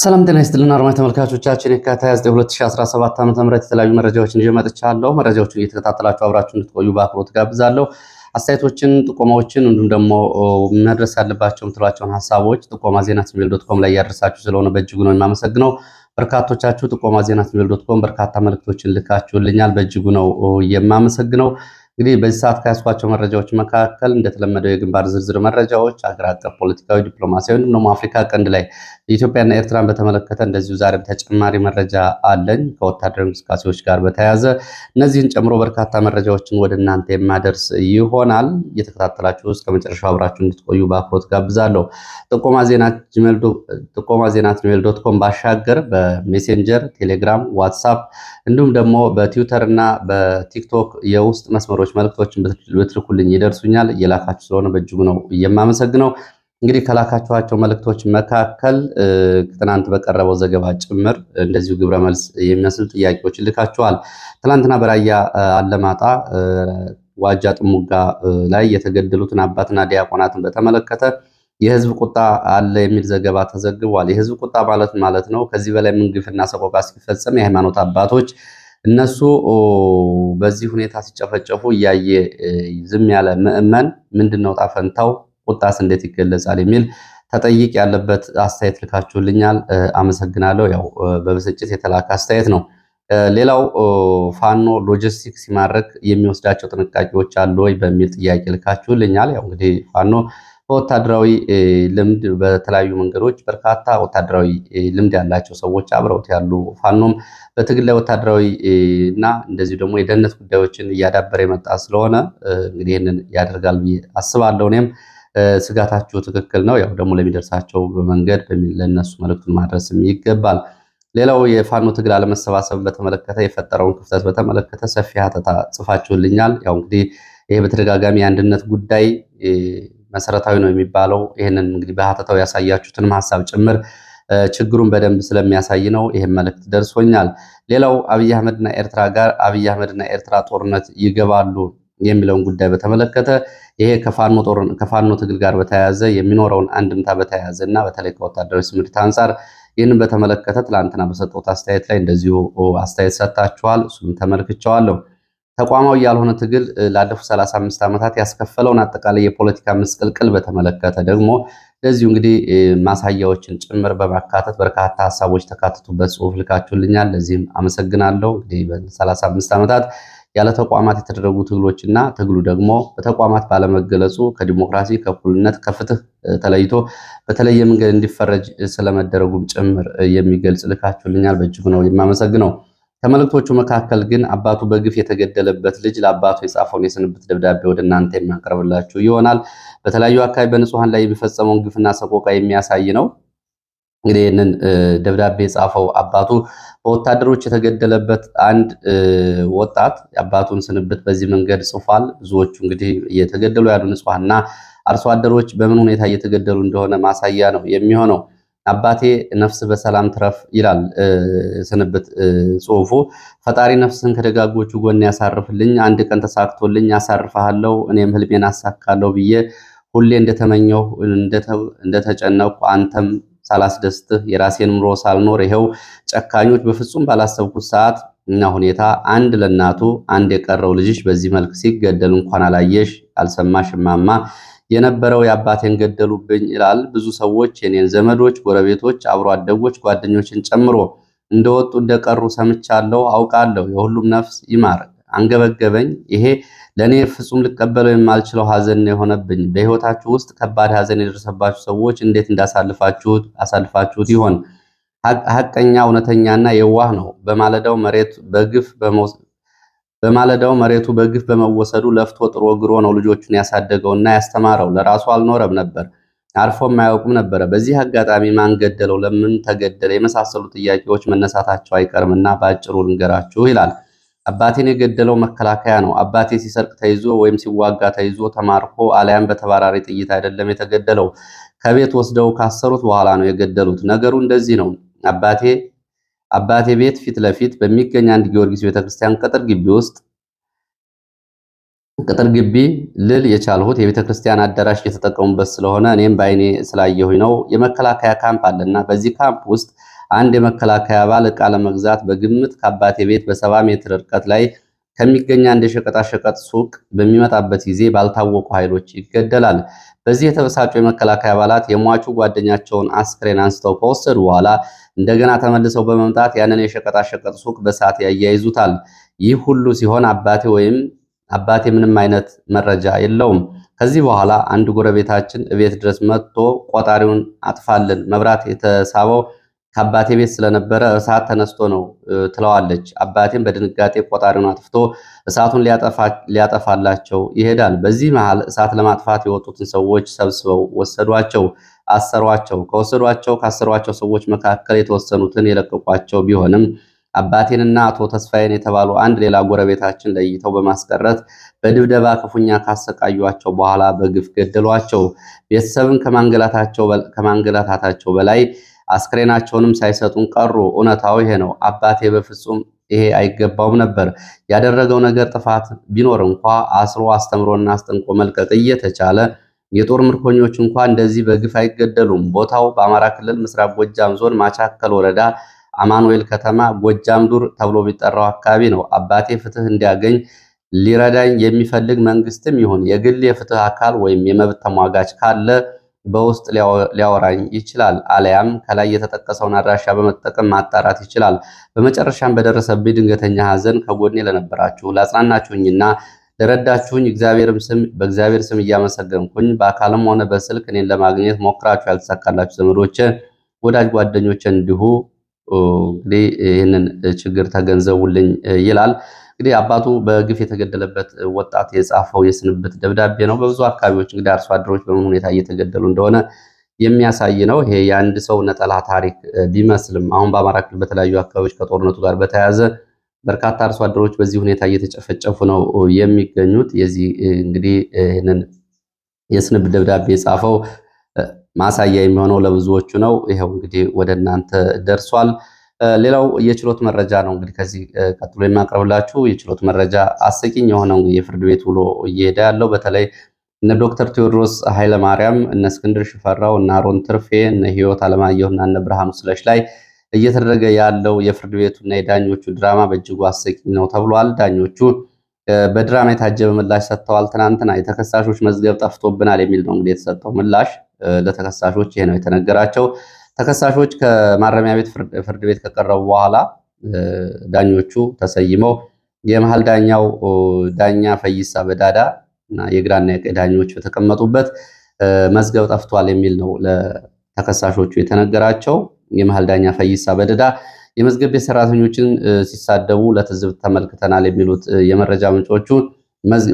ሰላም ጤና ይስጥልን አድማጭ ተመልካቾቻችን የካቲት 2017 ዓ.ም የተለያዩ መረጃዎችን ይዤ መጥቻለሁ። መረጃዎችን እየተከታተላችሁ አብራችሁ እንድትቆዩ በአክብሮት ጋብዛለሁ። አስተያየቶችን፣ ጥቆማዎችን እንዲሁም ደግሞ መድረስ ያለባቸው የምትሏቸውን ሀሳቦች ጥቆማ@ዜናትሜል.com ላይ ያደርሳችሁ ስለሆነ በእጅጉ ነው የማመሰግነው። በርካቶቻችሁ ጥቆማ@ዜናትሜል.com በርካታ መልእክቶችን ልካችሁልኛል። በእጅጉ ነው የማመሰግነው። እንግዲህ በዚህ ሰዓት ከያዝኳቸው መረጃዎች መካከል እንደተለመደው የግንባር ዝርዝር መረጃዎች፣ አገር አቀፍ ፖለቲካዊ፣ ዲፕሎማሲያዊ እንዲሁም ደግሞ አፍሪካ ቀንድ ላይ ኢትዮጵያና ኤርትራን በተመለከተ እንደዚሁ ዛሬም ተጨማሪ መረጃ አለኝ ከወታደራዊ እንቅስቃሴዎች ጋር በተያያዘ እነዚህን ጨምሮ በርካታ መረጃዎችን ወደ እናንተ የማደርስ ይሆናል። እየተከታተላችሁ እስከ መጨረሻው አብራችሁ እንድትቆዩ በአክብሮት ጋብዛለሁ። ጥቆማ@ዜናትሜል.com ባሻገር በሜሴንጀር፣ ቴሌግራም፣ ዋትሳፕ እንዲሁም ደግሞ በትዊተር እና በቲክቶክ የውስጥ መስመሮች መልእክቶችን ብትልኩልኝ ይደርሱኛል። እየላካችሁ ስለሆነ በእጅጉ ነው የማመሰግነው። እንግዲህ ከላካችኋቸው መልእክቶች መካከል ትናንት በቀረበው ዘገባ ጭምር እንደዚሁ ግብረ መልስ የሚመስል ጥያቄዎች ልካችኋል። ትናንትና በራያ አለማጣ ዋጃ ጥሙጋ ላይ የተገደሉትን አባትና ዲያቆናትን በተመለከተ የህዝብ ቁጣ አለ የሚል ዘገባ ተዘግቧል። የህዝብ ቁጣ ማለት ነው ከዚህ በላይ ምን ግፍና ሰቆቃ ሲፈጸም የሃይማኖት አባቶች እነሱ በዚህ ሁኔታ ሲጨፈጨፉ እያየ ዝም ያለ ምዕመን ምንድነው ጣፈንታው? ቁጣስ እንዴት ይገለጻል? የሚል ተጠይቅ ያለበት አስተያየት ልካችሁልኛል። አመሰግናለሁ። ያው በብስጭት የተላከ አስተያየት ነው። ሌላው ፋኖ ሎጂስቲክስ ሲማረክ የሚወስዳቸው ጥንቃቄዎች አሉ ወይ በሚል ጥያቄ ልካችሁልኛል። ያው እንግዲህ ፋኖ በወታደራዊ ልምድ በተለያዩ መንገዶች በርካታ ወታደራዊ ልምድ ያላቸው ሰዎች አብረውት ያሉ ፋኖም በትግል ላይ ወታደራዊ እና እንደዚሁ ደግሞ የደህንነት ጉዳዮችን እያዳበረ የመጣ ስለሆነ እንግዲህ ይህንን ያደርጋል ብዬ አስባለሁ። እኔም ስጋታችሁ ትክክል ነው። ያው ደግሞ ለሚደርሳቸው በመንገድ ለነሱ መልእክቱን ማድረስም ይገባል። ሌላው የፋኖ ትግል አለመሰባሰብን በተመለከተ የፈጠረውን ክፍተት በተመለከተ ሰፊ ሀተታ ጽፋችሁልኛል። ያው እንግዲህ ይሄ በተደጋጋሚ የአንድነት ጉዳይ መሰረታዊ ነው የሚባለው ይህንን እንግዲህ በሀተታው ያሳያችሁትንም ሀሳብ ጭምር ችግሩን በደንብ ስለሚያሳይ ነው። ይህም መልእክት ደርሶኛል። ሌላው አብይ አህመድና ኤርትራ ጦርነት ይገባሉ የሚለውን ጉዳይ በተመለከተ ይሄ ከፋኖ ትግል ጋር በተያያዘ የሚኖረውን አንድምታ በተያያዘ እና በተለይ ከወታደራዊ ስምሪት አንጻር ይህንን በተመለከተ ትላንትና በሰጠሁት አስተያየት ላይ እንደዚሁ አስተያየት ሰጥታችኋል። እሱም ተመልክቼዋለሁ። ተቋማዊ ያልሆነ ትግል ላለፉት 35 ዓመታት ያስከፈለውን አጠቃላይ የፖለቲካ ምስቅልቅል በተመለከተ ደግሞ ለዚሁ እንግዲህ ማሳያዎችን ጭምር በማካተት በርካታ ሀሳቦች ተካተቱበት ጽሁፍ ልካችሁልኛል። ለዚህም አመሰግናለሁ። እንግዲህ በ35 ዓመታት ያለ ተቋማት የተደረጉ ትግሎችና ትግሉ ደግሞ በተቋማት ባለመገለጹ ከዲሞክራሲ፣ ከእኩልነት፣ ከፍትህ ተለይቶ በተለየ መንገድ እንዲፈረጅ ስለመደረጉም ጭምር የሚገልጽ ልካችሁልኛል። በእጅጉ ነው የማመሰግነው። ከመልእክቶቹ መካከል ግን አባቱ በግፍ የተገደለበት ልጅ ለአባቱ የጻፈውን የስንብት ደብዳቤ ወደ እናንተ የሚያቀርብላችሁ ይሆናል። በተለያዩ አካባቢ በንጹሐን ላይ የሚፈጸመውን ግፍና ሰቆቃ የሚያሳይ ነው። እንግዲህ ይህንን ደብዳቤ የጻፈው አባቱ በወታደሮች የተገደለበት አንድ ወጣት የአባቱን ስንብት በዚህ መንገድ ጽፏል። ብዙዎቹ እንግዲህ እየተገደሉ ያሉ ንጹሐንና አርሶ አደሮች በምን ሁኔታ እየተገደሉ እንደሆነ ማሳያ ነው የሚሆነው። አባቴ ነፍስ በሰላም ትረፍ ይላል ስንብት ጽሁፉ። ፈጣሪ ነፍስን ከደጋጎቹ ጎን ያሳርፍልኝ፣ አንድ ቀን ተሳክቶልኝ ያሳርፍሃለሁ፣ እኔም ህልሜን አሳካለሁ ብዬ ሁሌ እንደተመኘሁ እንደተጨነቅኩ አንተም ሳላስደስትህ የራሴን ኑሮ ሳልኖር ይሄው ጨካኞች በፍጹም ባላሰብኩት ሰዓት እና ሁኔታ አንድ ለእናቱ አንድ የቀረው ልጅሽ በዚህ መልክ ሲገደል እንኳን አላየሽ አልሰማሽ እማማ የነበረው የአባቴን ገደሉብኝ ይላል። ብዙ ሰዎች የኔን ዘመዶች፣ ጎረቤቶች፣ አብሮ አደጎች፣ ጓደኞችን ጨምሮ እንደወጡ እንደቀሩ ሰምቻለሁ፣ አውቃለሁ። የሁሉም ነፍስ ይማር። አንገበገበኝ። ይሄ ለእኔ ፍጹም ልቀበለው የማልችለው ሀዘን ነው የሆነብኝ። በህይወታችሁ ውስጥ ከባድ ሀዘን የደረሰባችሁ ሰዎች እንዴት አሳልፋችሁት ይሆን? ሀቀኛ እውነተኛና የዋህ ነው። በማለዳው መሬቱ በግፍ በመወሰዱ ለፍቶ ጥሮ ግሮ ነው ልጆቹን ያሳደገውና ያስተማረው። ለራሱ አልኖረም ነበር፣ አርፎም አያውቅም ነበረ። በዚህ አጋጣሚ ማን ገደለው? ለምን ተገደለ? የመሳሰሉ ጥያቄዎች መነሳታቸው አይቀርምና በአጭሩ ልንገራችሁ ይላል። አባቴን የገደለው መከላከያ ነው። አባቴ ሲሰርቅ ተይዞ ወይም ሲዋጋ ተይዞ ተማርኮ አሊያም በተባራሪ ጥይት አይደለም የተገደለው። ከቤት ወስደው ካሰሩት በኋላ ነው የገደሉት። ነገሩ እንደዚህ ነው። አባቴ ቤት ፊት ለፊት በሚገኝ አንድ ጊዮርጊስ ቤተክርስቲያን ቅጥር ግቢ ልል የቻልሁት የቤተክርስቲያን አዳራሽ የተጠቀሙበት ስለሆነ እኔም በአይኔ ስላየሁኝ ነው። የመከላከያ ካምፕ አለና በዚህ ካምፕ ውስጥ አንድ የመከላከያ አባል ዕቃ ለመግዛት በግምት ከአባቴ ቤት በ70 ሜትር ርቀት ላይ ከሚገኝ አንድ የሸቀጣሸቀጥ ሱቅ በሚመጣበት ጊዜ ባልታወቁ ኃይሎች ይገደላል። በዚህ የተበሳጩ የመከላከያ አባላት የሟቹ ጓደኛቸውን አስክሬን አንስተው ከወሰዱ በኋላ እንደገና ተመልሰው በመምጣት ያንን የሸቀጣሸቀጥ ሱቅ በእሳት ያያይዙታል። ይህ ሁሉ ሲሆን አባቴ ምንም አይነት መረጃ የለውም። ከዚህ በኋላ አንድ ጎረቤታችን እቤት ድረስ መጥቶ ቆጣሪውን አጥፋልን፣ መብራት የተሳበው ከአባቴ ቤት ስለነበረ እሳት ተነስቶ ነው ትለዋለች። አባቴም በድንጋጤ ቆጣሪውን አጥፍቶ እሳቱን ሊያጠፋላቸው ይሄዳል። በዚህ መሃል እሳት ለማጥፋት የወጡትን ሰዎች ሰብስበው ወሰዷቸው፣ አሰሯቸው። ካሰሯቸው ሰዎች መካከል የተወሰኑትን የለቀቋቸው ቢሆንም አባቴንና አቶ ተስፋዬን የተባሉ አንድ ሌላ ጎረቤታችን ለይተው በማስቀረት በድብደባ ክፉኛ ካሰቃዩቸው በኋላ በግፍ ገደሏቸው። ቤተሰብን ከማንገላታታቸው በላይ አስክሬናቸውንም ሳይሰጡን ቀሩ። እውነታው ይሄ ነው። አባቴ በፍጹም ይሄ አይገባውም ነበር። ያደረገው ነገር ጥፋት ቢኖር እንኳ አስሮ አስተምሮና አስጠንቆ መልቀቅ እየተቻለ የጦር ምርኮኞች እንኳ እንደዚህ በግፍ አይገደሉም። ቦታው በአማራ ክልል ምስራቅ ጎጃም ዞን ማቻከል ወረዳ አማኑኤል ከተማ ጎጃም ዱር ተብሎ የሚጠራው አካባቢ ነው። አባቴ ፍትህ እንዲያገኝ ሊረዳኝ የሚፈልግ መንግስትም ይሁን የግል የፍትህ አካል ወይም የመብት ተሟጋች ካለ በውስጥ ሊያወራኝ ይችላል። አለያም ከላይ የተጠቀሰውን አድራሻ በመጠቀም ማጣራት ይችላል። በመጨረሻም በደረሰብኝ ድንገተኛ ሐዘን ከጎኔ ለነበራችሁ ላጽናናችሁኝና ለረዳችሁኝ በእግዚአብሔር ስም እያመሰገንኩኝ በአካልም ሆነ በስልክ እኔን ለማግኘት ሞክራችሁ ያልተሳካላችሁ ዘመዶቼ፣ ወዳጅ ጓደኞቼ እንዲሁ እንግዲህ ይህንን ችግር ተገንዘቡልኝ ይላል። እንግዲህ አባቱ በግፍ የተገደለበት ወጣት የጻፈው የስንብት ደብዳቤ ነው። በብዙ አካባቢዎች እንግዲህ አርሶ አደሮች በምን ሁኔታ እየተገደሉ እንደሆነ የሚያሳይ ነው። ይሄ የአንድ ሰው ነጠላ ታሪክ ቢመስልም አሁን በአማራ ክልል በተለያዩ አካባቢዎች ከጦርነቱ ጋር በተያያዘ በርካታ አርሶ አደሮች በዚህ ሁኔታ እየተጨፈጨፉ ነው የሚገኙት። የዚህ እንግዲህ ይህንን የስንብት ደብዳቤ የጻፈው ማሳያ የሚሆነው ለብዙዎቹ ነው። ይኸው እንግዲህ ወደ እናንተ ደርሷል። ሌላው የችሎት መረጃ ነው። እንግዲህ ከዚህ ቀጥሎ የማቀርብላችሁ የችሎት መረጃ አስቂኝ የሆነው የፍርድ ቤት ውሎ እየሄደ ያለው በተለይ እነ ዶክተር ቴዎድሮስ ኃይለማርያም፣ እነ እስክንድር ሽፈራው፣ እነ አሮን ትርፌ፣ እነ ህይወት አለማየሁና እነ ብርሃኑ ስለሽ ላይ እየተደረገ ያለው የፍርድ ቤቱና የዳኞቹ ድራማ በእጅጉ አስቂኝ ነው ተብሏል። ዳኞቹ በድራማ የታጀበ ምላሽ ሰጥተዋል። ትናንትና የተከሳሾች መዝገብ ጠፍቶብናል የሚል ነው እንግዲህ የተሰጠው ምላሽ። ለተከሳሾች ይሄ ነው የተነገራቸው። ተከሳሾች ከማረሚያ ቤት ፍርድ ቤት ከቀረቡ በኋላ ዳኞቹ ተሰይመው የመሃል ዳኛው ዳኛ ፈይሳ በዳዳ እና የግራና የቀኝ ዳኞች በተቀመጡበት መዝገብ ጠፍቷል የሚል ነው ለተከሳሾቹ የተነገራቸው። የመሃል ዳኛ ፈይሳ በዳዳ የመዝገብ ቤት ሰራተኞችን ሲሳደቡ ለትዝብት ተመልክተናል የሚሉት የመረጃ ምንጮቹ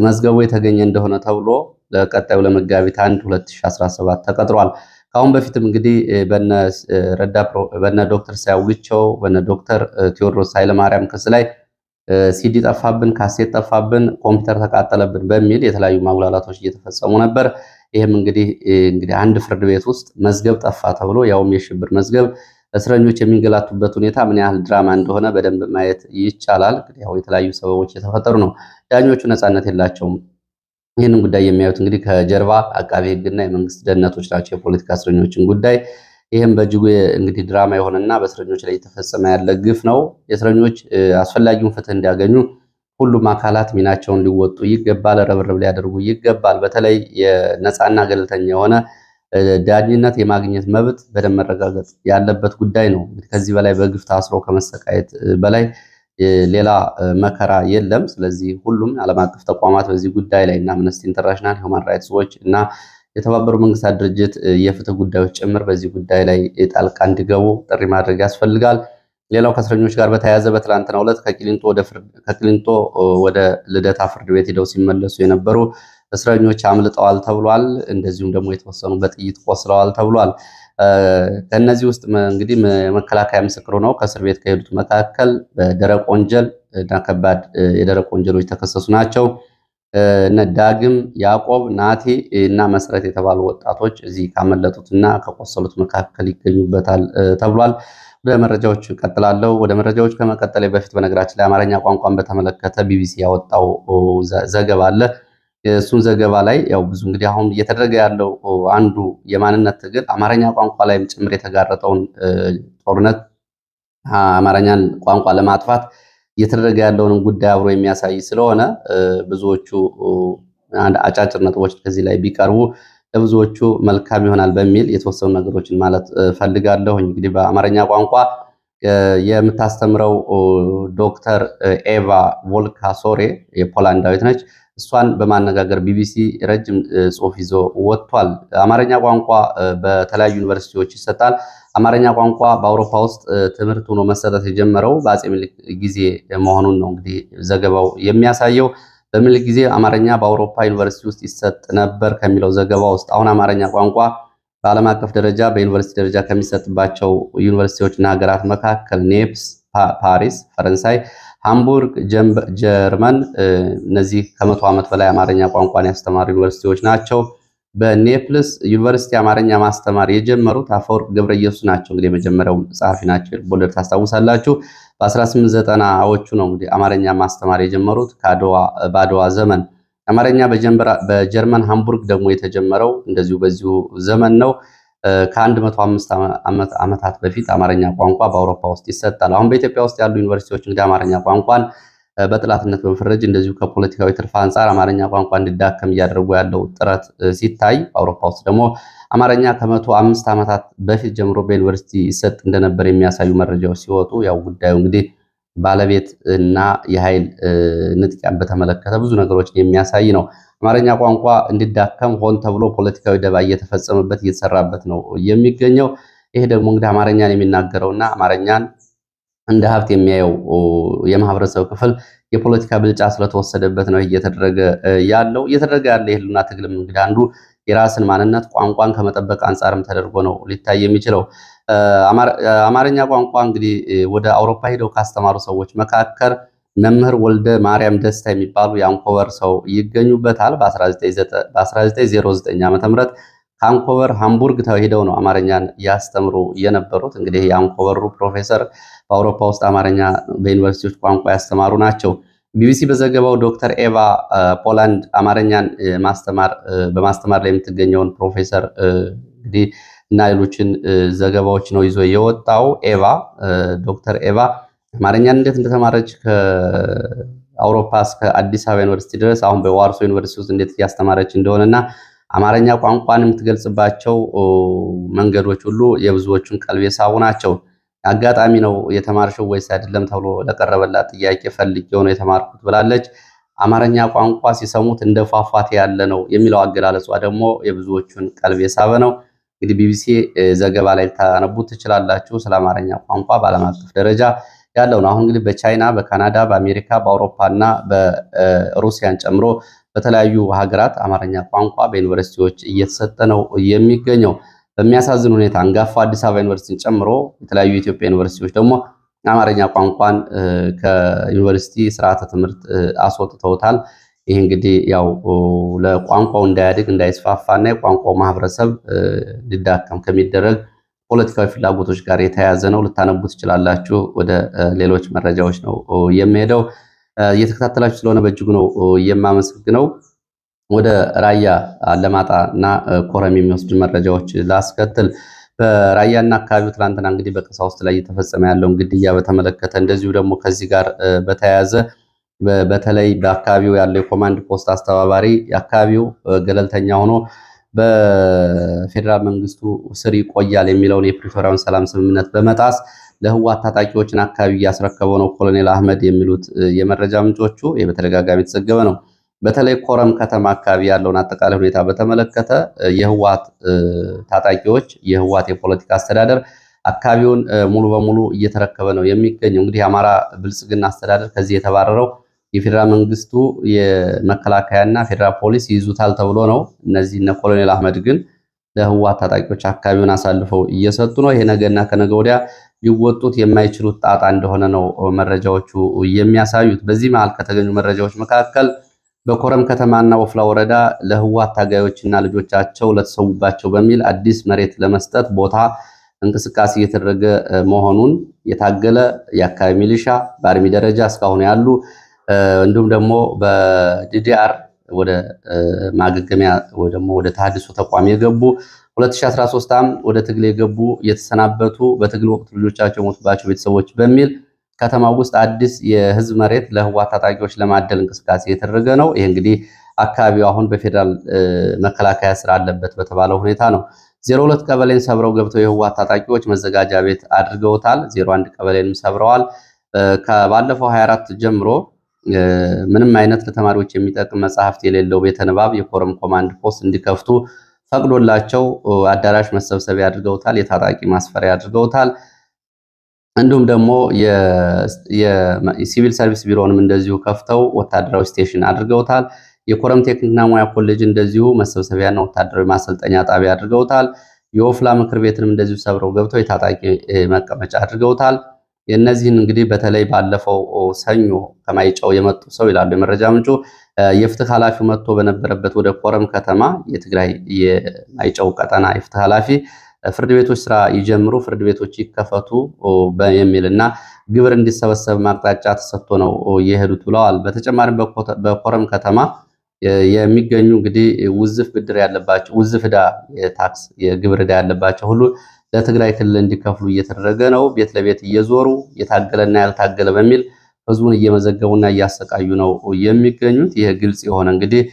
መዝገቡ የተገኘ እንደሆነ ተብሎ ለቀጣዩ ለመጋቢት 1 2017 ተቀጥሯል። ከአሁን በፊትም እንግዲህ በነ ዶክተር ሲያውግቸው በነ ዶክተር ቴዎድሮስ ኃይለማርያም ክስ ላይ ሲዲ ጠፋብን፣ ካሴት ጠፋብን፣ ኮምፒውተር ተቃጠለብን በሚል የተለያዩ ማጉላላቶች እየተፈጸሙ ነበር። ይህም እንግዲህ አንድ ፍርድ ቤት ውስጥ መዝገብ ጠፋ ተብሎ ያውም የሽብር መዝገብ እስረኞች የሚንገላቱበት ሁኔታ ምን ያህል ድራማ እንደሆነ በደንብ ማየት ይቻላል። ያው የተለያዩ ሰበቦች የተፈጠሩ ነው። ዳኞቹ ነፃነት የላቸውም። ይህንን ጉዳይ የሚያዩት እንግዲህ ከጀርባ አቃቤ ሕግና የመንግስት ደህንነቶች ናቸው የፖለቲካ እስረኞችን ጉዳይ። ይህም በእጅጉ እንግዲህ ድራማ የሆነና በእስረኞች ላይ የተፈጸመ ያለ ግፍ ነው። የእስረኞች አስፈላጊውን ፍትህ እንዲያገኙ ሁሉም አካላት ሚናቸውን ሊወጡ ይገባል፣ ርብርብ ሊያደርጉ ይገባል። በተለይ የነፃና ገለልተኛ የሆነ ዳኝነት የማግኘት መብት በደንብ መረጋገጥ ያለበት ጉዳይ ነው። ከዚህ በላይ በግፍ ታስሮ ከመሰቃየት በላይ ሌላ መከራ የለም። ስለዚህ ሁሉም ዓለም አቀፍ ተቋማት በዚህ ጉዳይ ላይ እና አምነስቲ ኢንተርናሽናል፣ ሂውማን ራይትስ ዎች እና የተባበሩት መንግስታት ድርጅት የፍትህ ጉዳዮች ጭምር በዚህ ጉዳይ ላይ ጣልቃ እንዲገቡ ጥሪ ማድረግ ያስፈልጋል። ሌላው ከእስረኞች ጋር በተያያዘ በትላንትናው ዕለት ከቂሊንጦ ወደ ልደታ ፍርድ ቤት ሄደው ሲመለሱ የነበሩ እስረኞች አምልጠዋል ተብሏል። እንደዚሁም ደግሞ የተወሰኑ በጥይት ቆስለዋል ተብሏል። ከነዚህ ውስጥ እንግዲህ መከላከያ ምስክር ሆነው ከእስር ቤት ከሄዱት መካከል በደረቅ ወንጀል እና ከባድ የደረቅ ወንጀሎች ተከሰሱ ናቸው። እነ ዳግም፣ ያዕቆብ፣ ናቲ እና መሰረት የተባሉ ወጣቶች እዚህ ካመለጡትና ከቆሰሉት መካከል ይገኙበታል ተብሏል። ወደ መረጃዎች እቀጥላለሁ። ወደ መረጃዎች ከመቀጠሌ በፊት በነገራችን ላይ አማርኛ ቋንቋን በተመለከተ ቢቢሲ ያወጣው ዘገባ አለ። እሱን ዘገባ ላይ ያው ብዙ እንግዲህ አሁን እየተደረገ ያለው አንዱ የማንነት ትግል አማርኛ ቋንቋ ላይም ጭምር የተጋረጠውን ጦርነት አማርኛን ቋንቋ ለማጥፋት እየተደረገ ያለውን ጉዳይ አብሮ የሚያሳይ ስለሆነ ብዙዎቹ አጫጭር ነጥቦች ከዚህ ላይ ቢቀርቡ ለብዙዎቹ መልካም ይሆናል በሚል የተወሰኑ ነገሮችን ማለት ፈልጋለሁ። እንግዲህ በአማርኛ ቋንቋ የምታስተምረው ዶክተር ኤቫ ቮልካሶሬ የፖላንዳዊት ነች። እሷን በማነጋገር ቢቢሲ ረጅም ጽሑፍ ይዞ ወጥቷል። አማርኛ ቋንቋ በተለያዩ ዩኒቨርሲቲዎች ይሰጣል። አማርኛ ቋንቋ በአውሮፓ ውስጥ ትምህርት ሆኖ መሰጠት የጀመረው በአፄ ምኒልክ ጊዜ መሆኑን ነው እንግዲህ ዘገባው የሚያሳየው። በምኒልክ ጊዜ አማርኛ በአውሮፓ ዩኒቨርሲቲ ውስጥ ይሰጥ ነበር ከሚለው ዘገባ ውስጥ አሁን አማርኛ ቋንቋ በዓለም አቀፍ ደረጃ በዩኒቨርሲቲ ደረጃ ከሚሰጥባቸው ዩኒቨርሲቲዎችና ሀገራት መካከል ኔፕስ፣ ፓሪስ ፈረንሳይ፣ ሃምቡርግ ጀርመን፣ እነዚህ ከ100 ዓመት በላይ አማርኛ ቋንቋን ያስተማሩ ዩኒቨርሲቲዎች ናቸው። በኔፕልስ ዩኒቨርሲቲ አማርኛ ማስተማር የጀመሩት አፈወርቅ ገብረ ኢየሱስ ናቸው። እንግዲህ የመጀመሪያው ጸሐፊ ናቸው። ቦለድ ታስታውሳላችሁ። በ1890ዎቹ ነው እንግዲህ አማርኛ ማስተማር የጀመሩት በአድዋ ዘመን። አማርኛ በጀርመን ሃምቡርግ ደግሞ የተጀመረው እንደዚሁ በዚሁ ዘመን ነው። ከ105 ዓመታት በፊት አማርኛ ቋንቋ በአውሮፓ ውስጥ ይሰጣል። አሁን በኢትዮጵያ ውስጥ ያሉ ዩኒቨርሲቲዎች እንግዲህ አማርኛ ቋንቋን በጥላትነት በመፈረጅ እንደዚሁ ከፖለቲካዊ ትርፍ አንጻር አማርኛ ቋንቋ እንዲዳከም እያደረጉ ያለው ጥረት ሲታይ፣ በአውሮፓ ውስጥ ደግሞ አማርኛ ከ105 ዓመታት በፊት ጀምሮ በዩኒቨርሲቲ ይሰጥ እንደነበር የሚያሳዩ መረጃዎች ሲወጡ ያው ጉዳዩ እንግዲህ ባለቤት እና የኃይል ንጥቂያን በተመለከተ ብዙ ነገሮችን የሚያሳይ ነው። አማርኛ ቋንቋ እንዲዳከም ሆን ተብሎ ፖለቲካዊ ደባ እየተፈጸመበት እየተሰራበት ነው የሚገኘው። ይሄ ደግሞ እንግዲህ አማርኛን የሚናገረውና አማርኛን እንደ ሀብት የሚያየው የማህበረሰብ ክፍል የፖለቲካ ብልጫ ስለተወሰደበት ነው እየተደረገ ያለው። እየተደረገ ያለ የህልውና ትግልም እንግዲህ አንዱ የራስን ማንነት ቋንቋን ከመጠበቅ አንጻርም ተደርጎ ነው ሊታይ የሚችለው። አማርኛ ቋንቋ እንግዲህ ወደ አውሮፓ ሄደው ካስተማሩ ሰዎች መካከል መምህር ወልደ ማርያም ደስታ የሚባሉ የአንኮበር ሰው ይገኙበታል። በ1909 ዓ.ም ከአንኮበር ሃምቡርግ ሄደው ነው አማርኛን ያስተምሩ የነበሩት። እንግዲህ የአንኮበሩ ፕሮፌሰር በአውሮፓ ውስጥ አማርኛ በዩኒቨርሲቲዎች ቋንቋ ያስተማሩ ናቸው። ቢቢሲ በዘገባው ዶክተር ኤቫ ፖላንድ አማርኛን በማስተማር ላይ የምትገኘውን ፕሮፌሰር እንግዲህ እና ሌሎችን ዘገባዎች ነው ይዞ የወጣው። ዶክተር ኤቫ አማርኛን እንዴት እንደተማረች ከአውሮፓ እስከ አዲስ አበባ ዩኒቨርሲቲ ድረስ አሁን በዋርሶ ዩኒቨርሲቲ ውስጥ እንዴት እያስተማረች እንደሆነና አማርኛ ቋንቋን የምትገልጽባቸው መንገዶች ሁሉ የብዙዎቹን ቀልብ የሳቡ ናቸው። አጋጣሚ ነው የተማርሽው ወይስ አይደለም ተብሎ ለቀረበላት ጥያቄ ፈልጌው ነው የተማርኩት ብላለች። አማርኛ ቋንቋ ሲሰሙት እንደ ፏፏቴ ያለ ነው የሚለው አገላለጿ ደግሞ የብዙዎቹን ቀልብ የሳበ ነው። እንግዲህ ቢቢሲ ዘገባ ላይ ታነቡት ትችላላችሁ። ስለ አማርኛ ቋንቋ በዓለም አቀፍ ደረጃ ያለው ነው። አሁን እንግዲህ በቻይና፣ በካናዳ፣ በአሜሪካ፣ በአውሮፓ እና በሩሲያን ጨምሮ በተለያዩ ሀገራት አማርኛ ቋንቋ በዩኒቨርሲቲዎች እየተሰጠ ነው የሚገኘው። በሚያሳዝን ሁኔታ አንጋፋ አዲስ አበባ ዩኒቨርሲቲን ጨምሮ የተለያዩ የኢትዮጵያ ዩኒቨርሲቲዎች ደግሞ አማርኛ ቋንቋን ከዩኒቨርሲቲ ስርዓተ ትምህርት አስወጥተውታል። ይህ እንግዲህ ያው ለቋንቋው እንዳያድግ እንዳይስፋፋና የቋንቋው ማህበረሰብ እንዲዳከም ከሚደረግ ፖለቲካዊ ፍላጎቶች ጋር የተያያዘ ነው። ልታነቡ ትችላላችሁ። ወደ ሌሎች መረጃዎች ነው የሚሄደው። እየተከታተላችሁ ስለሆነ በእጅጉ ነው የማመሰግነው። ወደ ራያ አላማጣ እና ኮረም የሚወስድ መረጃዎች ላስከትል። በራያና አካባቢው ትላንትና እንግዲህ በቀሳውስት ላይ እየተፈጸመ ያለውን ግድያ በተመለከተ እንደዚሁ ደግሞ ከዚህ ጋር በተያያዘ በተለይ በአካባቢው ያለው የኮማንድ ፖስት አስተባባሪ የአካባቢው ገለልተኛ ሆኖ በፌዴራል መንግስቱ ስር ይቆያል የሚለውን የፕሪቶሪያውን ሰላም ስምምነት በመጣስ ለህወሓት ታጣቂዎችን አካባቢ እያስረከበው ነው ኮሎኔል አህመድ የሚሉት የመረጃ ምንጮቹ። ይህ በተደጋጋሚ የተዘገበ ነው። በተለይ ኮረም ከተማ አካባቢ ያለውን አጠቃላይ ሁኔታ በተመለከተ የህወሓት ታጣቂዎች የህወሓት የፖለቲካ አስተዳደር አካባቢውን ሙሉ በሙሉ እየተረከበ ነው የሚገኘው። እንግዲህ የአማራ ብልጽግና አስተዳደር ከዚህ የተባረረው የፌዴራል መንግስቱ የመከላከያና ፌዴራል ፖሊስ ይይዙታል ተብሎ ነው። እነዚህ እነ ኮሎኔል አህመድ ግን ለህወሓት ታጣቂዎች አካባቢውን አሳልፈው እየሰጡ ነው። ይሄ ነገና ከነገ ወዲያ ሊወጡት የማይችሉት ጣጣ እንደሆነ ነው መረጃዎቹ የሚያሳዩት። በዚህ መሃል ከተገኙ መረጃዎች መካከል በኮረም ከተማና ወፍላ ወረዳ ለህወሓት ታጋዮችና ልጆቻቸው ለተሰዉባቸው በሚል አዲስ መሬት ለመስጠት ቦታ እንቅስቃሴ እየተደረገ መሆኑን የታገለ የአካባቢ ሚሊሻ በአርሚ ደረጃ እስካሁን ያሉ እንዲሁም ደግሞ በዲዲአር ወደ ማገገሚያ ወይ ደግሞ ወደ ተሐድሶ ተቋም የገቡ 2013 ዓ.ም ወደ ትግል የገቡ የተሰናበቱ በትግል ወቅት ልጆቻቸው ሞቱባቸው ቤተሰቦች በሚል ከተማው ውስጥ አዲስ የህዝብ መሬት ለህወሓት ታጣቂዎች ለማደል እንቅስቃሴ የተደረገ ነው። ይሄ እንግዲህ አካባቢው አሁን በፌዴራል መከላከያ ስራ አለበት በተባለው ሁኔታ ነው። 02 ቀበሌን ሰብረው ገብተው የህወሓት ታጣቂዎች መዘጋጃ ቤት አድርገውታል። 01 ቀበሌንም ሰብረዋል። ከባለፈው 24 ጀምሮ ምንም አይነት ለተማሪዎች የሚጠቅም መጽሐፍት የሌለው ቤተ ንባብ የኮረም ኮማንድ ፖስት እንዲከፍቱ ፈቅዶላቸው አዳራሽ መሰብሰቢያ አድርገውታል። የታጣቂ ማስፈሪያ አድርገውታል። እንዲሁም ደግሞ የሲቪል ሰርቪስ ቢሮንም እንደዚሁ ከፍተው ወታደራዊ ስቴሽን አድርገውታል። የኮረም ቴክኒክና ሙያ ኮሌጅ እንደዚሁ መሰብሰቢያና ወታደራዊ ማሰልጠኛ ጣቢያ አድርገውታል። የወፍላ ምክር ቤትንም እንደዚሁ ሰብረው ገብተው የታጣቂ መቀመጫ አድርገውታል። የእነዚህን እንግዲህ በተለይ ባለፈው ሰኞ ከማይጨው የመጡ ሰው ይላሉ የመረጃ ምንጩ የፍትህ ኃላፊው መጥቶ በነበረበት ወደ ኮረም ከተማ የትግራይ የማይጨው ቀጠና የፍትህ ኃላፊ ፍርድ ቤቶች ስራ ይጀምሩ፣ ፍርድ ቤቶች ይከፈቱ የሚልና ግብር እንዲሰበሰብ ማቅጣጫ ተሰጥቶ ነው የሄዱት ብለዋል። በተጨማሪም በኮረም ከተማ የሚገኙ እንግዲህ ውዝፍ ብድር ያለባቸው ውዝፍ ዕዳ የታክስ የግብር ዕዳ ያለባቸው ሁሉ ለትግራይ ክልል እንዲከፍሉ እየተደረገ ነው። ቤት ለቤት እየዞሩ የታገለና ያልታገለ በሚል ህዝቡን እየመዘገቡና እያሰቃዩ ነው የሚገኙት። ይህ ግልጽ የሆነ እንግዲህ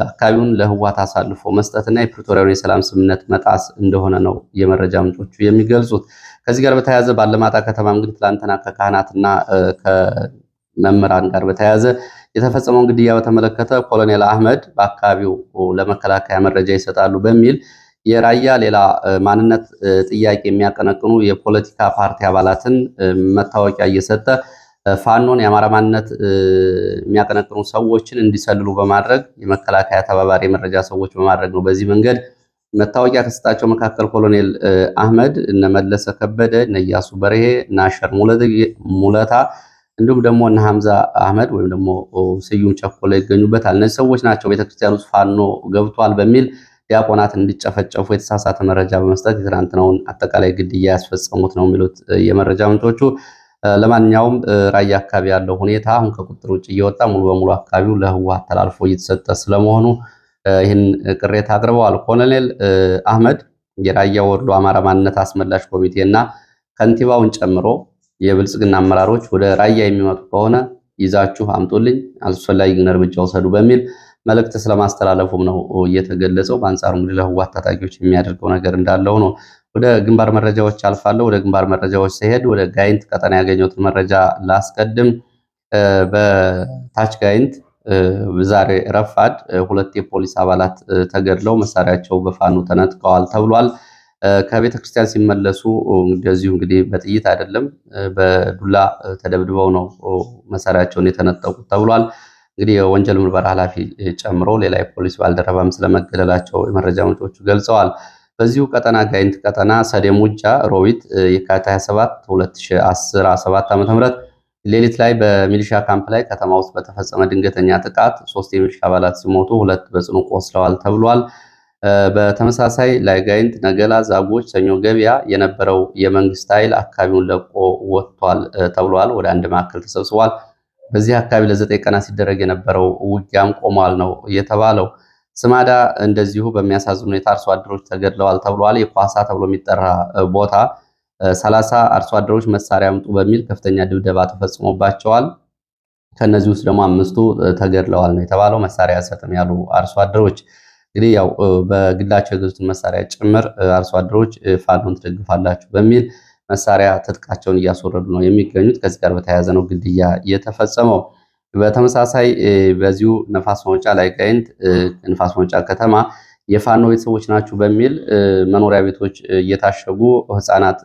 አካባቢውን ለህወሓት አሳልፎ መስጠትና የፕሪቶሪያውን የሰላም ስምምነት መጣስ እንደሆነ ነው የመረጃ ምንጮቹ የሚገልጹት። ከዚህ ጋር በተያያዘ ባለማጣ ከተማ እንግዲህ ትላንትና ከካህናትና ከመምህራን ጋር በተያያዘ የተፈጸመውን ግድያ በተመለከተ ኮሎኔል አህመድ በአካባቢው ለመከላከያ መረጃ ይሰጣሉ በሚል የራያ ሌላ ማንነት ጥያቄ የሚያቀነቅኑ የፖለቲካ ፓርቲ አባላትን መታወቂያ እየሰጠ ፋኖን የአማራ ማንነት የሚያቀነቅኑ ሰዎችን እንዲሰልሉ በማድረግ የመከላከያ ተባባሪ የመረጃ ሰዎች በማድረግ ነው። በዚህ መንገድ መታወቂያ ከሰጣቸው መካከል ኮሎኔል አህመድ፣ እነ መለሰ ከበደ፣ እነ ኢያሱ በርሄ፣ እነ አሸር ሙለታ እንዲሁም ደግሞ እነ ሐምዛ አህመድ ወይም ደግሞ ስዩም ቸኮለ ይገኙበታል። እነዚህ ሰዎች ናቸው ቤተክርስቲያን ውስጥ ፋኖ ገብቷል በሚል ዲያቆናትን እንዲጨፈጨፉ የተሳሳተ መረጃ በመስጠት የትናንትናውን አጠቃላይ ግድያ ያስፈጸሙት ነው የሚሉት የመረጃ ምንጮቹ። ለማንኛውም ራያ አካባቢ ያለው ሁኔታ አሁን ከቁጥጥር ውጭ እየወጣ ሙሉ በሙሉ አካባቢው ለህወሓት ተላልፎ እየተሰጠ ስለመሆኑ ይህን ቅሬታ አቅርበዋል። ኮሎኔል አህመድ የራያ ወሎ አማራ ማንነት አስመላሽ ኮሚቴ እና ከንቲባውን ጨምሮ የብልጽግና አመራሮች ወደ ራያ የሚመጡ ከሆነ ይዛችሁ አምጡልኝ፣ አስፈላጊ ግን እርምጃ ወሰዱ በሚል መልእክት ስለማስተላለፉም ነው እየተገለጸው። በአንጻሩ እንግዲህ ለህወሓት ታጣቂዎች የሚያደርገው ነገር እንዳለው ነው። ወደ ግንባር መረጃዎች አልፋለሁ። ወደ ግንባር መረጃዎች ሲሄድ ወደ ጋይንት ቀጠና ያገኘሁትን መረጃ ላስቀድም። በታች ጋይንት ዛሬ ረፋድ ሁለት የፖሊስ አባላት ተገድለው መሳሪያቸው በፋኖ ተነጥቀዋል ተብሏል። ከቤተ ክርስቲያን ሲመለሱ እንደዚሁ እንግዲህ በጥይት አይደለም በዱላ ተደብድበው ነው መሳሪያቸውን የተነጠቁት ተብሏል። እንግዲህ የወንጀል ምርመራ ኃላፊ ጨምሮ ሌላ የፖሊስ ባልደረባም ስለመገደላቸው የመረጃ ምንጮቹ ገልጸዋል። በዚሁ ቀጠና ጋይንት ቀጠና ሰዴሙጃ ሮቢት የካቲት 27 2017 ዓ.ም ሌሊት ላይ በሚሊሻ ካምፕ ላይ ከተማ ውስጥ በተፈጸመ ድንገተኛ ጥቃት 3 የሚሊሻ አባላት ሲሞቱ 2 በጽኑ ቆስለዋል ተብሏል። በተመሳሳይ ላይ ጋይንት ነገላ ዛጎች ሰኞ ገበያ የነበረው የመንግስት ኃይል አካባቢውን ለቆ ወጥቷል ተብሏል። ወደ አንድ ማዕከል ተሰብስቧል። በዚህ አካባቢ ለ9 ቀናት ሲደረግ የነበረው ውጊያም ቆሟል ነው የተባለው። ስማዳ እንደዚሁ በሚያሳዝን ሁኔታ አርሶ አደሮች ተገድለዋል ተብሏል። የኳሳ ተብሎ የሚጠራ ቦታ 30 አርሶ አደሮች መሳሪያ አምጡ በሚል ከፍተኛ ድብደባ ተፈጽሞባቸዋል። ከነዚህ ውስጥ ደግሞ 5ቱ ተገድለዋል ነው የተባለው። መሳሪያ አይሰጥም ያሉ አርሶ አደሮች እንግዲህ ያው በግላቸው የገዙትን መሳሪያ ጭምር አርሶ አደሮች ፋኖን ትደግፋላችሁ በሚል መሳሪያ ትጥቃቸውን እያስወረዱ ነው የሚገኙት። ከዚህ ጋር በተያያዘ ነው ግድያ የተፈጸመው። በተመሳሳይ በዚሁ ነፋስ መውጫ ላይ ጋይንት ነፋስ መውጫ ከተማ የፋኖ ቤተሰቦች ናችሁ በሚል መኖሪያ ቤቶች እየታሸጉ ህፃናት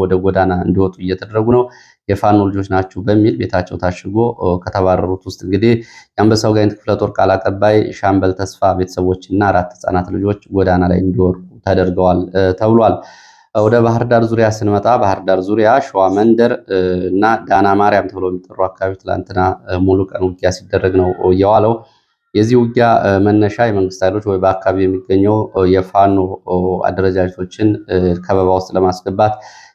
ወደ ጎዳና እንዲወጡ እየተደረጉ ነው። የፋኖ ልጆች ናችሁ በሚል ቤታቸው ታሽጎ ከተባረሩት ውስጥ እንግዲህ የአንበሳው ጋይንት ክፍለ ጦር ቃል አቀባይ ሻምበል ተስፋ ቤተሰቦችና 4 ህፃናት ልጆች ጎዳና ላይ እንዲወርቁ ተደርገዋል ተብሏል። ወደ ባህር ዳር ዙሪያ ስንመጣ ባህር ዳር ዙሪያ ሸዋ መንደር እና ዳና ማርያም ተብሎ የሚጠሩ አካባቢ ትላንትና ሙሉ ቀን ውጊያ ሲደረግ ነው የዋለው። የዚህ ውጊያ መነሻ የመንግስት ኃይሎች ወይ በአካባቢ የሚገኘው የፋኖ አደረጃጀቶችን ከበባ ውስጥ ለማስገባት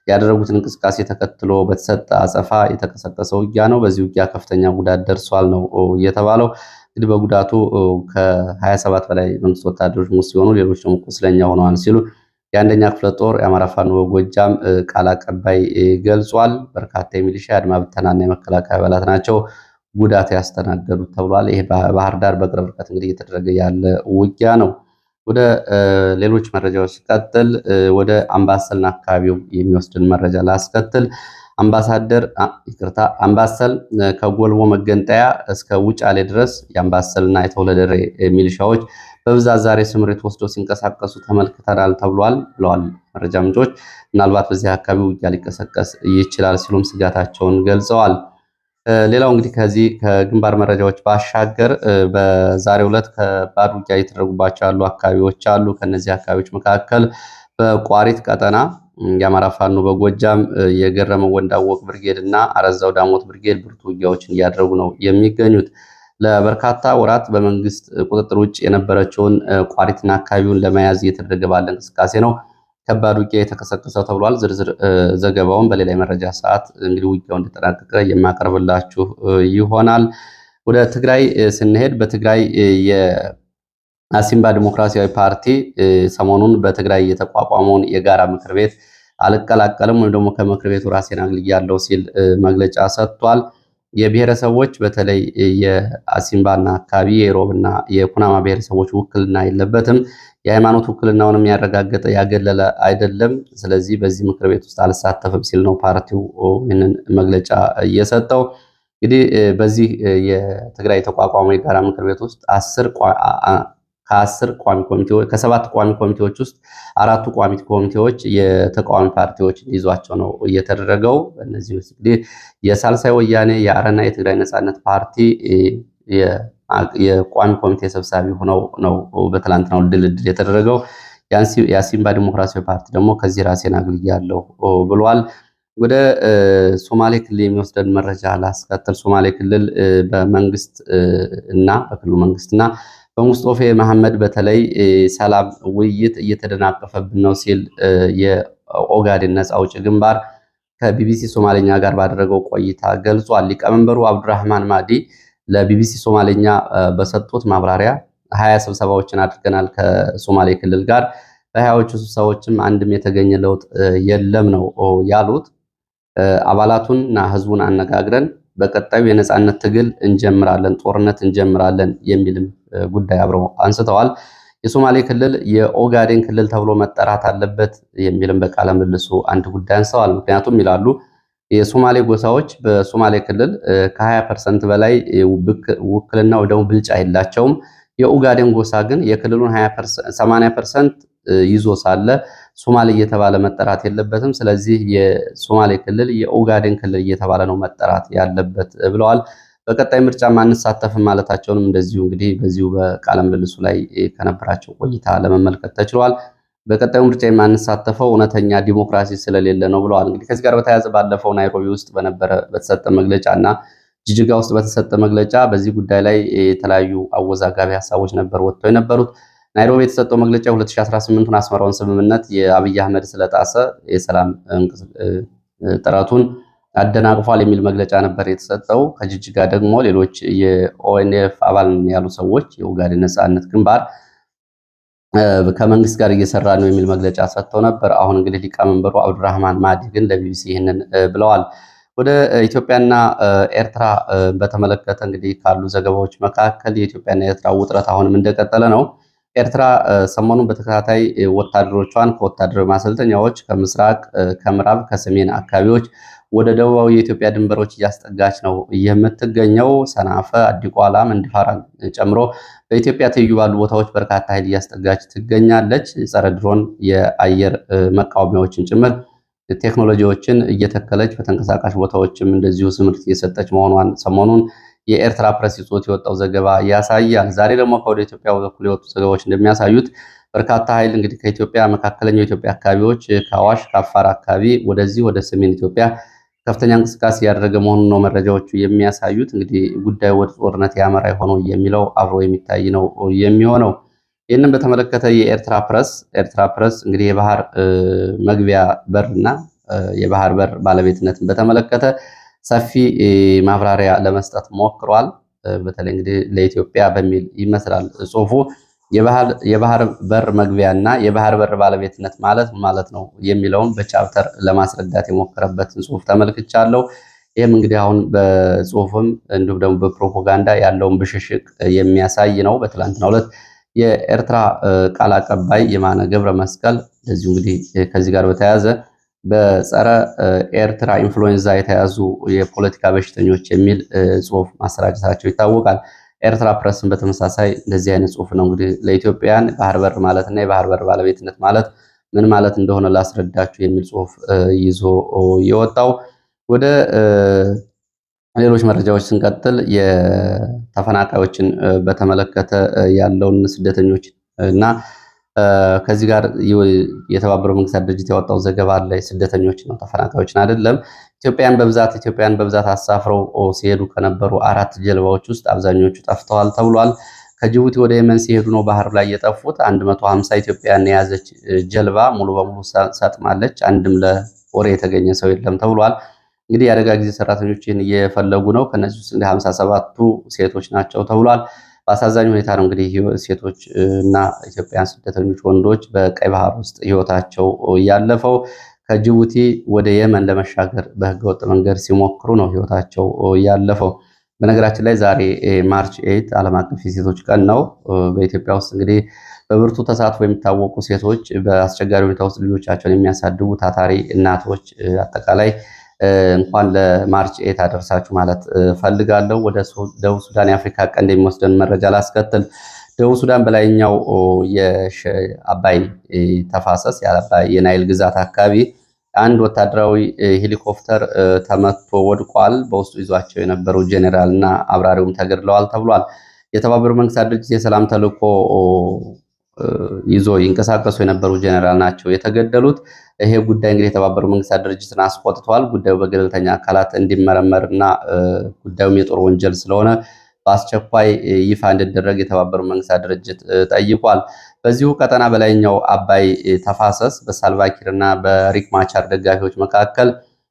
ያደረጉትን እንቅስቃሴ ተከትሎ በተሰጠ አጸፋ የተቀሰቀሰ ውጊያ ነው። በዚህ ውጊያ ከፍተኛ ጉዳት ደርሷል ነው የተባለው። እንግዲህ በጉዳቱ ከ27 በላይ መንግስት ወታደሮች ሙት ሲሆኑ ሌሎች ደግሞ ቁስለኛ ሆነዋል ሲሉ የአንደኛ ክፍለ ጦር የአማራ ፋኖ በጎጃም ቃል አቀባይ ገልጿል። በርካታ የሚሊሻ የአድማ ብተናና የመከላከያ አባላት ናቸው ጉዳት ያስተናገዱት ተብሏል። ይሄ ባህር ዳር በቅርብ ርቀት እንግዲህ እየተደረገ ያለ ውጊያ ነው። ወደ ሌሎች መረጃዎች ሲቀጥል ወደ አምባሰልና አካባቢው የሚወስድን መረጃ ላስከትል። አምባሰል ከጎልቦ መገንጠያ እስከ ውጫሌ ድረስ የአምባሰልና የተወለደሬ ሚሊሻዎች በብዛት ዛሬ ስምሪት ወስዶ ሲንቀሳቀሱ ተመልክተናል ተብሏል ብለዋል መረጃ ምንጮች። ምናልባት በዚህ አካባቢ ውጊያ ሊቀሰቀስ ይችላል ሲሉም ስጋታቸውን ገልጸዋል። ሌላው እንግዲህ ከዚህ ከግንባር መረጃዎች ባሻገር በዛሬው ዕለት ከባድ ውጊያ እየተደረጉባቸው ያሉ አካባቢዎች አሉ። ከነዚህ አካባቢዎች መካከል በቋሪት ቀጠና የአማራ ፋኖ በጎጃም የገረመው ወንዳወቅ ብርጌድ እና አረዛው ዳሞት ብርጌድ ብርቱ ውጊያዎችን እያደረጉ ነው የሚገኙት። ለበርካታ ወራት በመንግስት ቁጥጥር ውጭ የነበረችውን ቋሪትና አካባቢውን ለመያዝ እየተደረገ ባለ እንቅስቃሴ ነው ከባድ ውጊያ የተቀሰቀሰው ተብሏል። ዝርዝር ዘገባውን በሌላ የመረጃ ሰዓት እንግዲህ ውጊያው እንደተጠናቀቀ የማቀርብላችሁ ይሆናል። ወደ ትግራይ ስንሄድ በትግራይ የአሲምባ ዲሞክራሲያዊ ፓርቲ ሰሞኑን በትግራይ የተቋቋመውን የጋራ ምክር ቤት አልቀላቀልም ወይም ደግሞ ከምክር ቤቱ ራሴን አግልያለሁ ሲል መግለጫ ሰጥቷል። የብሔረሰቦች በተለይ የአሲምባና አካባቢ የኢሮብና የኩናማ ብሔረሰቦች ውክልና የለበትም። የሃይማኖት ውክልናውንም ያረጋገጠ ያገለለ አይደለም። ስለዚህ በዚህ ምክር ቤት ውስጥ አልሳተፍም ሲል ነው ፓርቲው ይህንን መግለጫ እየሰጠው። እንግዲህ በዚህ የትግራይ የተቋቋመው የጋራ ምክር ቤት ውስጥ ከሰባት ቋሚ ኮሚቴዎች ውስጥ 4ቱ ቋሚ ኮሚቴዎች የተቃዋሚ ፓርቲዎች እንዲይዟቸው ነው እየተደረገው። በእነዚህ ውስጥ እንግዲህ የሳልሳይ ወያኔ፣ የአረና፣ የትግራይ ነጻነት ፓርቲ የቋሚ ኮሚቴ ሰብሳቢ ሆነው ነው በትላንትናው ድልድል የተደረገው። የአሲምባ ዲሞክራሲያዊ ፓርቲ ደግሞ ከዚህ ራሴን አግልያለሁ ብሏል። ወደ ሶማሌ ክልል የሚወስደን መረጃ ላስከትል። ሶማሌ ክልል በመንግስት እና በክልሉ መንግስትና በሙስጦፌ መሐመድ በተለይ ሰላም ውይይት እየተደናቀፈብን ነው ሲል የኦጋዴን ነፃ አውጪ ግንባር ከቢቢሲ ሶማሌኛ ጋር ባደረገው ቆይታ ገልጿል። ሊቀመንበሩ አብዱራህማን ማዲ ለቢቢሲ ሶማሌኛ በሰጡት ማብራሪያ 20 ስብሰባዎችን አድርገናል ከሶማሌ ክልል ጋር። በ20ዎቹ ስብሰባዎችም አንድም የተገኘ ለውጥ የለም ነው ያሉት። አባላቱንና ህዝቡን አነጋግረን በቀጣዩ የነጻነት ትግል እንጀምራለን፣ ጦርነት እንጀምራለን የሚልም ጉዳይ አብረው አንስተዋል። የሶማሌ ክልል የኦጋዴን ክልል ተብሎ መጠራት አለበት የሚልም በቃለ ምልልሱ አንድ ጉዳይ አንስተዋል። ምክንያቱም ይላሉ የሶማሌ ጎሳዎች በሶማሌ ክልል ከ20% በላይ ውክልና ወይ ደግሞ ብልጫ የላቸውም። የኦጋዴን ጎሳ ግን የክልሉን 80% ይዞ ሳለ ሶማሌ እየተባለ መጠራት የለበትም። ስለዚህ የሶማሌ ክልል የኦጋዴን ክልል እየተባለ ነው መጠራት ያለበት ብለዋል። በቀጣይ ምርጫ አንሳተፍም ማለታቸውንም እንደዚሁ እንግዲህ በዚሁ በቃለ ምልልሱ ላይ ከነበራቸው ቆይታ ለመመልከት ተችሏል። በቀጣዩ ምርጫ የማንሳተፈው እውነተኛ ዲሞክራሲ ስለሌለ ነው ብለዋል። እንግዲህ ከዚህ ጋር በተያያዘ ባለፈው ናይሮቢ ውስጥ በተሰጠ መግለጫ እና ጅጅጋ ውስጥ በተሰጠ መግለጫ በዚህ ጉዳይ ላይ የተለያዩ አወዛጋቢ ሀሳቦች ነበር ወጥተው የነበሩት። ናይሮቢ የተሰጠው መግለጫ 2018ን አስመራውን ስምምነት የአብይ አህመድ ስለጣሰ የሰላም ጥረቱን አደናቅፏል የሚል መግለጫ ነበር የተሰጠው። ከጅጅጋ ደግሞ ሌሎች የኦኤንኤፍ አባል ያሉ ሰዎች የኦጋዴን ነጻነት ግንባር ከመንግስት ጋር እየሰራ ነው የሚል መግለጫ ሰጥተው ነበር። አሁን እንግዲህ ሊቀመንበሩ አብዱራህማን ማዲ ግን ለቢቢሲ ይህንን ብለዋል። ወደ ኢትዮጵያና ኤርትራ በተመለከተ እንግዲህ ካሉ ዘገባዎች መካከል የኢትዮጵያና የኤርትራ ውጥረት አሁንም እንደቀጠለ ነው። ኤርትራ ሰሞኑን በተከታታይ ወታደሮቿን ከወታደራዊ ማሰልጠኛዎች ከምስራቅ፣ ከምዕራብ፣ ከሰሜን አካባቢዎች ወደ ደቡባዊ የኢትዮጵያ ድንበሮች እያስጠጋች ነው የምትገኘው። ሰናፈ፣ አዲቋላ፣ መንዲፋራን ጨምሮ በኢትዮጵያ ትይዩ ባሉ ቦታዎች በርካታ ኃይል እያስጠጋች ትገኛለች። ጸረ ድሮን የአየር መቃወሚያዎችን ጭምር ቴክኖሎጂዎችን እየተከለች በተንቀሳቃሽ ቦታዎችም እንደዚሁ ስምርት እየሰጠች መሆኗን ሰሞኑን የኤርትራ ፕሬስ ይዞት የወጣው ዘገባ ያሳያል። ዛሬ ደግሞ ከወደ ኢትዮጵያ በኩል የወጡ ዘገባዎች እንደሚያሳዩት በርካታ ኃይል እንግዲህ ከኢትዮጵያ መካከለኛው ኢትዮጵያ አካባቢዎች ከአዋሽ ከአፋር አካባቢ ወደዚህ ወደ ሰሜን ኢትዮጵያ ከፍተኛ እንቅስቃሴ ያደረገ መሆኑን ነው መረጃዎቹ የሚያሳዩት። እንግዲህ ጉዳዩ ወደ ጦርነት ያመራ የሆነው የሚለው አብሮ የሚታይ ነው የሚሆነው። ይህንን በተመለከተ የኤርትራ ፕረስ እንግዲህ የባህር መግቢያ በርና የባህር በር ባለቤትነትን በተመለከተ ሰፊ ማብራሪያ ለመስጠት ሞክሯል። በተለይ እንግዲህ ለኢትዮጵያ በሚል ይመስላል ጽሁፉ። የባህር በር መግቢያና የባህር በር ባለቤትነት ማለት ነው የሚለውን በቻፕተር ለማስረዳት የሞከረበትን ጽሁፍ ተመልክቻለሁ። ይህም እንግዲህ አሁን በጽሁፍም እንዲሁም ደግሞ በፕሮፓጋንዳ ያለውን ብሽሽቅ የሚያሳይ ነው። በትላንትናው ዕለት የኤርትራ ቃል አቀባይ የማነ ገብረ መስቀል እንደዚሁ እንግዲህ ከዚህ ጋር በተያያዘ በጸረ ኤርትራ ኢንፍሉዌንዛ የተያዙ የፖለቲካ በሽተኞች የሚል ጽሁፍ ማሰራጨታቸው ይታወቃል። ኤርትራ ፕሬስን በተመሳሳይ እንደዚህ አይነት ጽሁፍ ነው እንግዲህ ለኢትዮጵያውያን ባህር በር ማለትና የባህር በር ባለቤትነት ማለት ምን ማለት እንደሆነ ላስረዳችሁ የሚል ጽሁፍ ይዞ የወጣው። ወደ ሌሎች መረጃዎች ስንቀጥል የተፈናቃዮችን በተመለከተ ያለውን ስደተኞች እና ከዚህ ጋር የተባበሩት መንግስታት ድርጅት ያወጣው ዘገባ አለ። ስደተኞች ነው ተፈናቃዮችን አይደለም። ኢትዮጵያን በብዛት አሳፍረው ሲሄዱ ከነበሩ 4 ጀልባዎች ውስጥ አብዛኞቹ ጠፍተዋል ተብሏል። ከጅቡቲ ወደ የመን ሲሄዱ ነው ባህር ላይ የጠፉት። 150 ኢትዮጵያን የያዘች ጀልባ ሙሉ በሙሉ ሰጥማለች። አንድም ለወሬ የተገኘ ሰው የለም ተብሏል። እንግዲህ የአደጋ ጊዜ ሰራተኞችን እየፈለጉ ነው። ከነዚህ ውስጥ እንግዲህ 57ቱ ሴቶች ናቸው ተብሏል። በአሳዛኝ ሁኔታ ነው እንግዲህ ሴቶች እና ኢትዮጵያውያን ስደተኞች ወንዶች በቀይ ባህር ውስጥ ህይወታቸው ያለፈው። ከጅቡቲ ወደ የመን ለመሻገር በህገወጥ መንገድ ሲሞክሩ ነው ህይወታቸው ያለፈው። በነገራችን ላይ ዛሬ ማርች 8 ዓለም አቀፍ የሴቶች ቀን ነው። በኢትዮጵያ ውስጥ እንግዲህ በብርቱ ተሳትፎ የሚታወቁ ሴቶች በአስቸጋሪ ሁኔታ ውስጥ ልጆቻቸውን የሚያሳድጉ ታታሪ እናቶች አጠቃላይ እንኳን ለማርች 8 አደረሳችሁ ማለት ፈልጋለሁ። ወደ ደቡብ ሱዳን የአፍሪካ ቀንድ የሚወስደን መረጃ ላስከትል። ደቡብ ሱዳን በላይኛው የአባይ ተፋሰስ የናይል ግዛት አካባቢ አንድ ወታደራዊ ሄሊኮፕተር ተመቶ ወድቋል። በውስጡ ይዟቸው የነበሩ ጄኔራል እና አብራሪውም ተገድለዋል ተብሏል። የተባበሩት መንግስታት ድርጅት የሰላም ተልዕኮ ይዞ ይንቀሳቀሱ የነበሩ ጄኔራል ናቸው የተገደሉት። ይሄ ጉዳይ እንግዲህ የተባበሩት መንግስታት ድርጅትን አስቆጥቷል። ጉዳዩ በገለልተኛ አካላት እንዲመረመርና ጉዳዩም የጦር ወንጀል ስለሆነ በአስቸኳይ ይፋ እንዲደረግ የተባበሩት መንግስታት ድርጅት ጠይቋል። በዚሁ ቀጠና በላይኛው አባይ ተፋሰስ በሳልቫኪርና በሪክ ማቻር ደጋፊዎች መካከል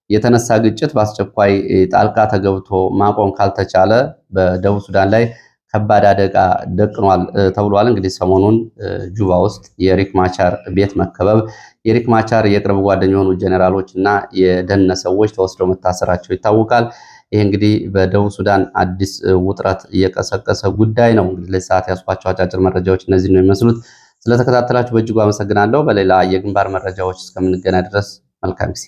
የተነሳ ግጭት በአስቸኳይ ጣልቃ ተገብቶ ማቆም ካልተቻለ በደቡብ ሱዳን ላይ ከባድ አደጋ ደቅኗል ተብሏል። እንግዲህ ሰሞኑን ጁባ ውስጥ የሪክ ማቻር ቤት መከበብ፣ የሪክ ማቻር የቅርብ ጓደኛ የሆኑ ጀኔራሎች እና የደህንነት ሰዎች ተወስደው መታሰራቸው ይታወቃል። ይህ እንግዲህ በደቡብ ሱዳን አዲስ ውጥረት እየቀሰቀሰ ጉዳይ ነው። እንግዲህ ለሰዓት ያስኳቸው አጫጭር መረጃዎች እነዚህ ነው የሚመስሉት። ስለተከታተላችሁ በእጅጉ አመሰግናለሁ። በሌላ የግንባር መረጃዎች እስከምንገናኝ ድረስ መልካም ጊዜ